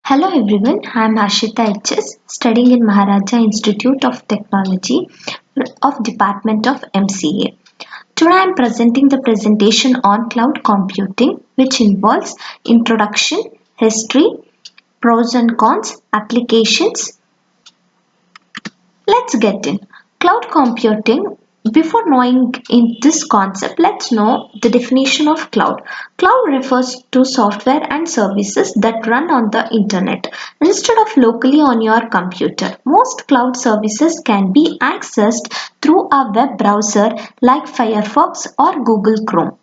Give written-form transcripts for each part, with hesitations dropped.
Hello everyone, I am Harshita HS, studying in Maharaja Institute of Technology of Department of MCA. Today I am presenting the presentation on cloud computing, which involves introduction, history, pros and cons, applications. Let's get in. Cloud computing. Before knowing in this concept, let's know the definition of cloud. Cloud refers to software and services that run on the internet instead of locally on your computer. Most cloud services can be accessed through a web browser like Firefox or Google Chrome.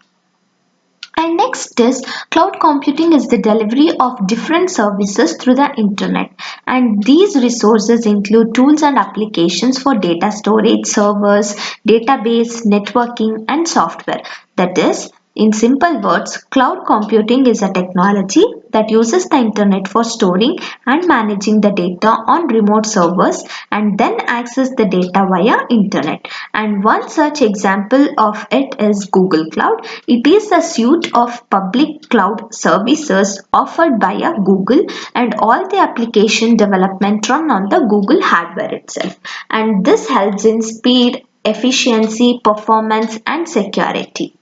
And next is cloud computing is the delivery of different services through the internet. And these resources include tools and applications for data storage, servers, database, networking, and software. That is, in simple words, cloud computing is a technology that uses the internet for storing and managing the data on remote servers and then access the data via internet. And one such example of it is Google Cloud. It is a suite of public cloud services offered by a Google, and all the application development run on the Google hardware itself. And this helps in speed, efficiency, performance, and security.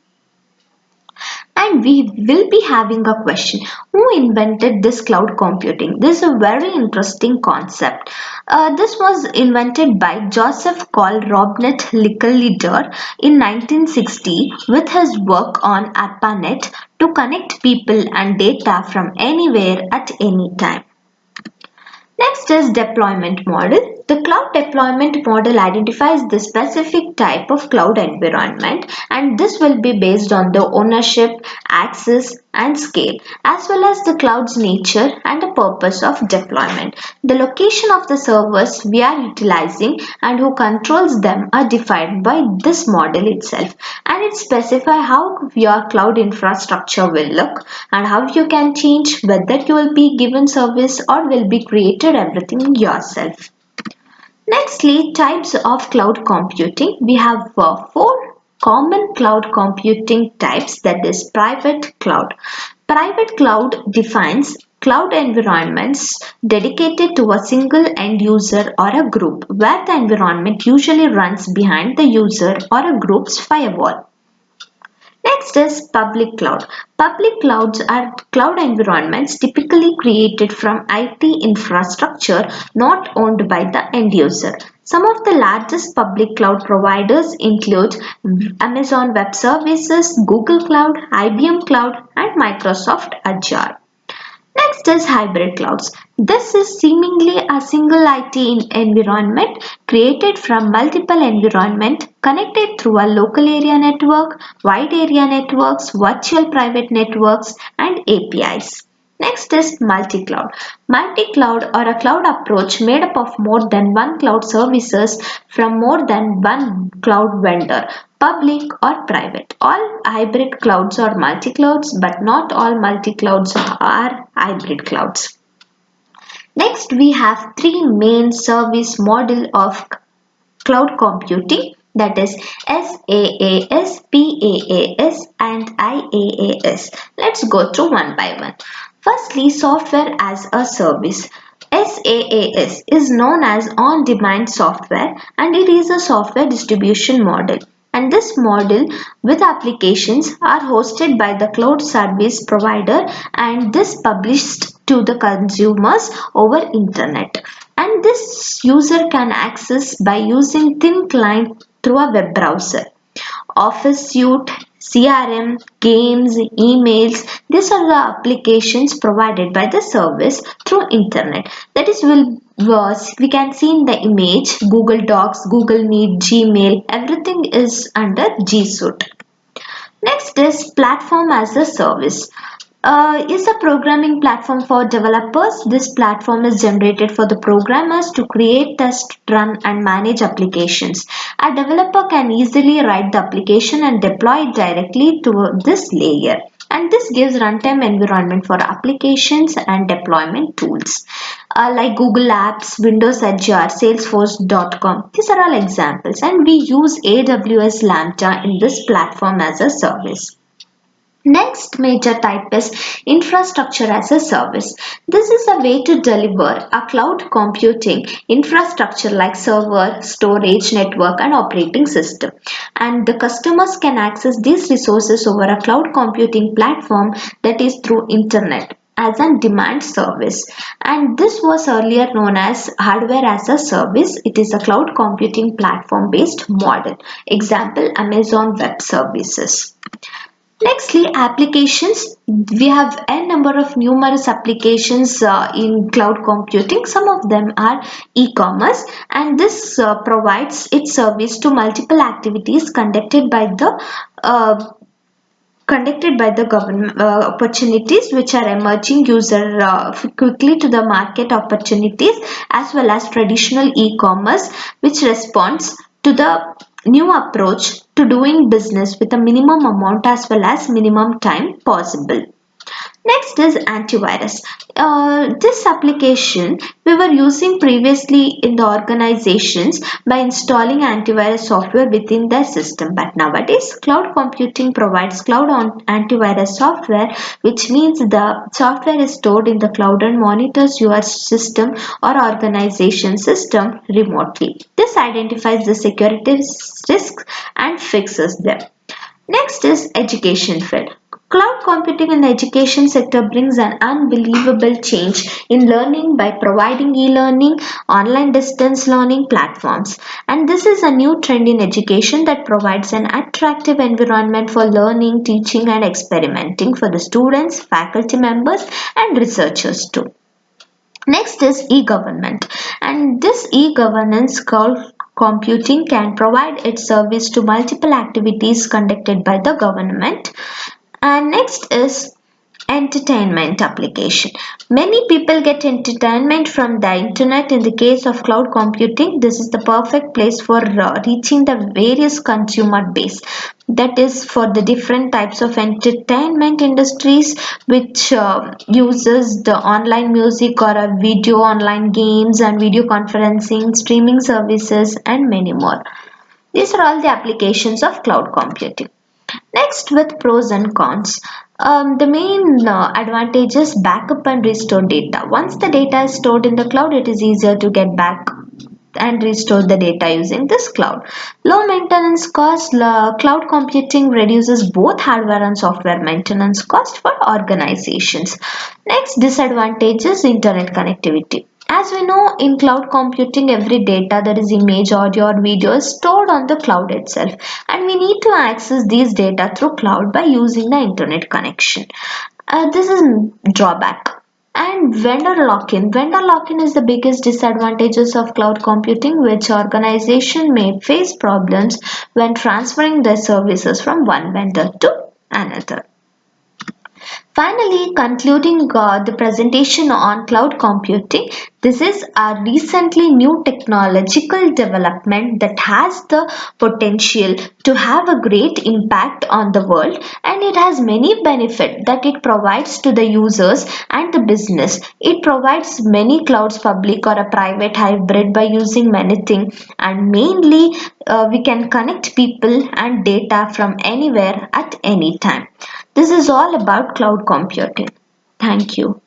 And we will be having a question. Who invented this cloud computing? This is a very interesting concept. This was invented by Joseph Call Robert Licklider in 1960 with his work on ARPANET to connect people and data from anywhere at any time. Next is deployment model. The cloud deployment model identifies the specific type of cloud environment, and this will be based on the ownership, access and scale, as well as the cloud's nature and the purpose of deployment. The location of the servers we are utilizing and who controls them are defined by this model itself, and it specifies how your cloud infrastructure will look and how you can change whether you will be given service or will be created everything yourself. Nextly, types of cloud computing. We have four common cloud computing types, that is private cloud. Private cloud defines cloud environments dedicated to a single end user or a group, where the environment usually runs behind the user or a group's firewall. Next is public cloud. Public clouds are cloud environments typically created from IT infrastructure not owned by the end user. Some of the largest public cloud providers include Amazon Web Services, Google Cloud, IBM Cloud, and Microsoft Azure. Next is hybrid clouds. This is seemingly a single IT environment created from multiple environments connected through a local area network, wide area networks, virtual private networks, and APIs. Next is multi-cloud. Multi-cloud or a cloud approach made up of more than one cloud services from more than one cloud vendor, public or private. All hybrid clouds are multi-clouds, but not all multi-clouds are hybrid clouds. Next, we have three main service model of cloud computing, that is SaaS, PaaS and IaaS. Let's go through one by one. Firstly, software as a service. SaaS is known as on-demand software, and it is a software distribution model. And this model with applications are hosted by the cloud service provider, and this published to the consumers over internet, and this user can access by using thin client through a web browser. Office suite, CRM, games, emails, these are the applications provided by the service through internet. That is, we can see in the image Google Docs, Google Meet, Gmail, everything is under G Suite. Next is platform as a service. Is a programming platform for developers. This platform is generated for the programmers to create, test, run and manage applications. A developer can easily write the application and deploy it directly to this layer. And this gives runtime environment for applications and deployment tools like Google Apps, Windows Azure, Salesforce.com. These are all examples, and we use AWS Lambda in this platform as a service. Next major type is infrastructure as a service. This is a way to deliver a cloud computing infrastructure like server, storage, network and operating system. And the customers can access these resources over a cloud computing platform that is through internet as a demand service, and this was earlier known as hardware as a service. It is a cloud computing platform based model. Example, Amazon Web Services. Nextly, applications. We have a number of numerous applications in cloud computing. Some of them are e-commerce, and this provides its service to multiple activities conducted by the government opportunities which are emerging user quickly to the market opportunities, as well as traditional e-commerce which responds to the new approach to doing business with a minimum amount as well as minimum time possible. Next is antivirus. This application we were using previously in the organizations by installing antivirus software within their system. But nowadays, cloud computing provides antivirus software, which means the software is stored in the cloud and monitors your system or organization system remotely. This identifies the security risks and fixes them. Next is education field. Cloud computing in the education sector brings an unbelievable change in learning by providing e-learning, online distance learning platforms. And this is a new trend in education that provides an attractive environment for learning, teaching and experimenting for the students, faculty members and researchers too. Next is e-government, and this e-governance called computing can provide its service to multiple activities conducted by the government. And next is entertainment application. Many people get entertainment from the internet. In the case of cloud computing, this is the perfect place for reaching the various consumer base. That is for the different types of entertainment industries which uses the online music or a video, online games and video conferencing, streaming services and many more. These are all the applications of cloud computing. Next, with pros and cons. The main advantage is backup and restore data. Once the data is stored in the cloud, it is easier to get back and restore the data using this cloud. Low maintenance cost. Cloud computing reduces both hardware and software maintenance cost for organizations. Next disadvantage is internet connectivity. As we know, in cloud computing, every data, that is image, audio or video, is stored on the cloud itself, and we need to access these data through cloud by using the internet connection. This is drawback. And vendor lock-in. Vendor lock-in is the biggest disadvantages of cloud computing, which organization may face problems when transferring their services from one vendor to another. Finally, concluding the presentation on cloud computing, this is a recently new technological development that has the potential to have a great impact on the world, and it has many benefits that it provides to the users and the business. It provides many clouds, public or a private hybrid, by using many things, and mainly we can connect people and data from anywhere at any time. This is all about cloud computing. Thank you.